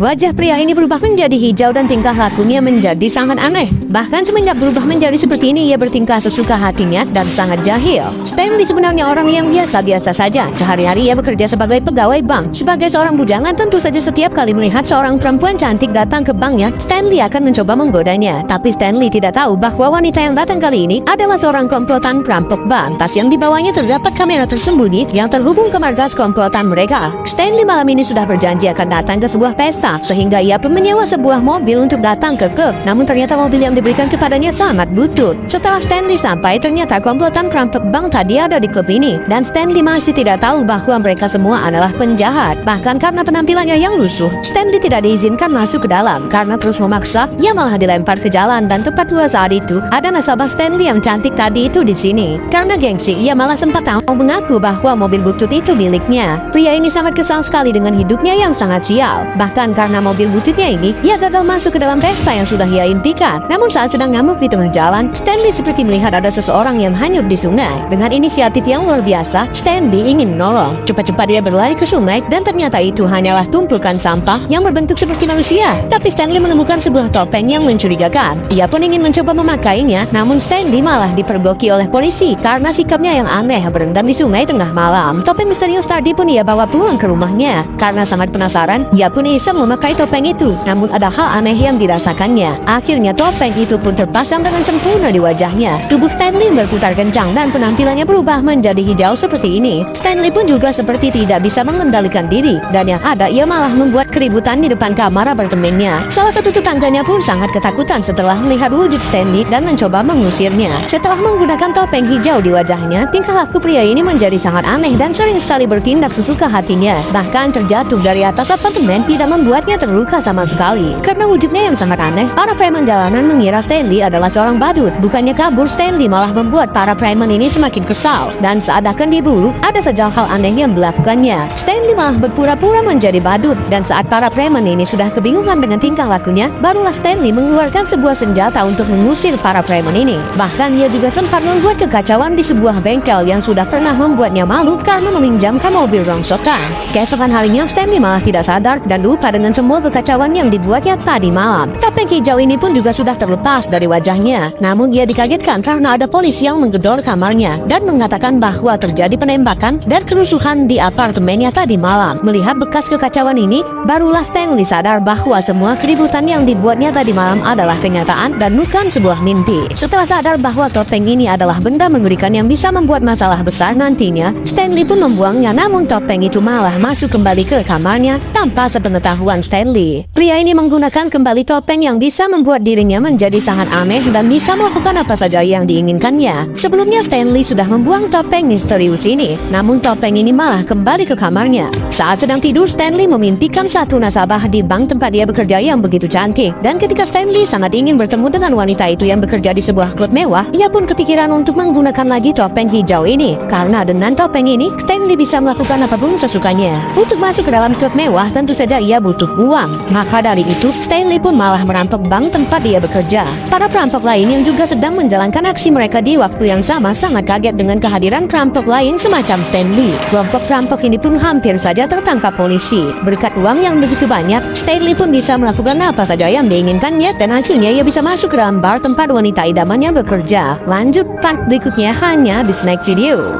Wajah pria ini berubah menjadi hijau dan tingkah lakunya menjadi sangat aneh. Bahkan semenjak berubah menjadi seperti ini, ia bertingkah sesuka hatinya dan sangat jahil. Stanley sebenarnya orang yang biasa-biasa saja. Sehari-hari ia bekerja sebagai pegawai bank. Sebagai seorang bujangan, tentu saja setiap kali melihat seorang perempuan cantik datang ke banknya, Stanley akan mencoba menggodanya. Tapi Stanley tidak tahu bahwa wanita yang datang kali ini adalah seorang komplotan perampok bank. Tas yang dibawanya terdapat kamera tersembunyi yang terhubung ke markas komplotan mereka. Stanley malam ini sudah berjanji akan datang ke sebuah pesta, sehingga ia pun menyewa sebuah mobil untuk datang ke klub. Namun ternyata mobil yang diberikan kepadanya sangat butut. Setelah Stanley sampai, ternyata komplotan perampok bank tadi ada di klub ini, dan Stanley masih tidak tahu bahwa mereka semua adalah penjahat. Bahkan karena penampilannya yang lusuh, Stanley tidak diizinkan masuk ke dalam. Karena terus memaksa, ia malah dilempar ke jalan, dan tepat pula saat itu ada nasabah Stanley yang cantik tadi itu di sini. Karena gengsi, ia malah sempat mau mengaku bahwa mobil butut itu miliknya. Pria ini sangat kesal sekali dengan hidupnya yang sangat sial. Bahkan karena mobil bututnya ini, ia gagal masuk ke dalam pesta yang sudah ia impikan. Namun saat sedang ngamuk di tengah jalan, Stanley seperti melihat ada seseorang yang hanyut di sungai. Dengan inisiatif yang luar biasa, Stanley ingin menolong. Cepat-cepat dia berlari ke sungai, dan ternyata itu hanyalah tumpukan sampah yang berbentuk seperti manusia. Tapi Stanley menemukan sebuah topeng yang mencurigakan. Ia pun ingin mencoba memakainya, namun Stanley malah dipergoki oleh polisi karena sikapnya yang aneh berendam di sungai tengah malam. Topeng misterius tadi pun ia bawa pulang ke rumahnya. Karena sangat penasaran, ia pun iseng memakai topeng itu. Namun ada hal aneh yang dirasakannya. Akhirnya topeng itu pun terpasang dengan sempurna di wajahnya. Tubuh Stanley berputar kencang dan penampilannya berubah menjadi hijau seperti ini. Stanley pun juga seperti tidak bisa mengendalikan diri, dan yang ada ia malah membuat keributan di depan kamar apartemennya. Salah satu tetangganya pun sangat ketakutan setelah melihat wujud Stanley dan mencoba mengusirnya. Setelah menggunakan topeng hijau di wajahnya, tingkah laku pria ini menjadi sangat aneh dan sering sekali bertindak sesuka hatinya. Bahkan terjatuh dari atas apartemen tidak membuatnya terluka sama sekali. Karena wujudnya yang sangat aneh, para preman jalanan mengira Stanley adalah seorang badut. Bukannya kabur, Stanley malah membuat para preman ini semakin kesal. Dan saat akan diburu, ada saja hal aneh yang dilakukannya. Stanley malah berpura-pura menjadi badut. Dan saat para preman ini sudah kebingungan dengan tingkah lakunya, barulah Stanley mengeluarkan sebuah senjata untuk mengusir para preman ini. Bahkan ia juga sempat membuat kekacauan di sebuah bengkel yang sudah pernah membuatnya malu karena meminjamkan mobil rongsokan. Keesokan harinya, Stanley malah tidak sadar dan lupa dengan semua kekacauan yang dibuatnya tadi malam. Topeng hijau ini pun juga sudah terlepas dari wajahnya. Namun ia dikagetkan karena ada polisi yang menggedor kamarnya dan mengatakan bahwa terjadi penembakan dan kerusuhan di apartemennya tadi malam. Melihat bekas kekacauan ini, barulah Stanley sadar bahwa semua keributan yang dibuatnya tadi malam adalah kenyataan dan bukan sebuah mimpi. Setelah sadar bahwa topeng ini adalah benda mengerikan yang bisa membuat masalah besar nantinya, Stanley pun membuangnya, namun topeng itu malah masuk kembali ke kamarnya tanpa sepengetahuan Stanley. Pria ini menggunakan kembali topeng yang bisa membuat dirinya menjadi sangat aneh dan bisa melakukan apa saja yang diinginkannya. Sebelumnya Stanley sudah membuang topeng misterius ini, namun topeng ini malah kembali ke kamarnya. Saat sedang tidur, Stanley memimpikan satu nasabah di bank tempat dia bekerja yang begitu cantik. Dan ketika Stanley sangat ingin bertemu dengan wanita itu yang bekerja di sebuah klub mewah, ia pun kepikiran untuk menggunakan lagi topeng hijau ini. Karena dengan topeng ini, Stanley bisa melakukan apapun sesukanya. Untuk masuk ke dalam klub mewah, tentu saja ia butuh uang. Maka dari itu, Stanley pun malah merampok bank tempat dia bekerja. Para perampok lain yang juga sedang menjalankan aksi mereka di waktu yang sama sangat kaget dengan kehadiran perampok lain semacam Stanley. Kelompok perampok ini pun hampir saja tertangkap polisi. Berkat uang yang begitu banyak, Stanley pun bisa melakukan apa saja yang diinginkannya, dan akhirnya ia bisa masuk ke dalam bar tempat wanita idamannya bekerja. Lanjut part berikutnya hanya di Snack Video.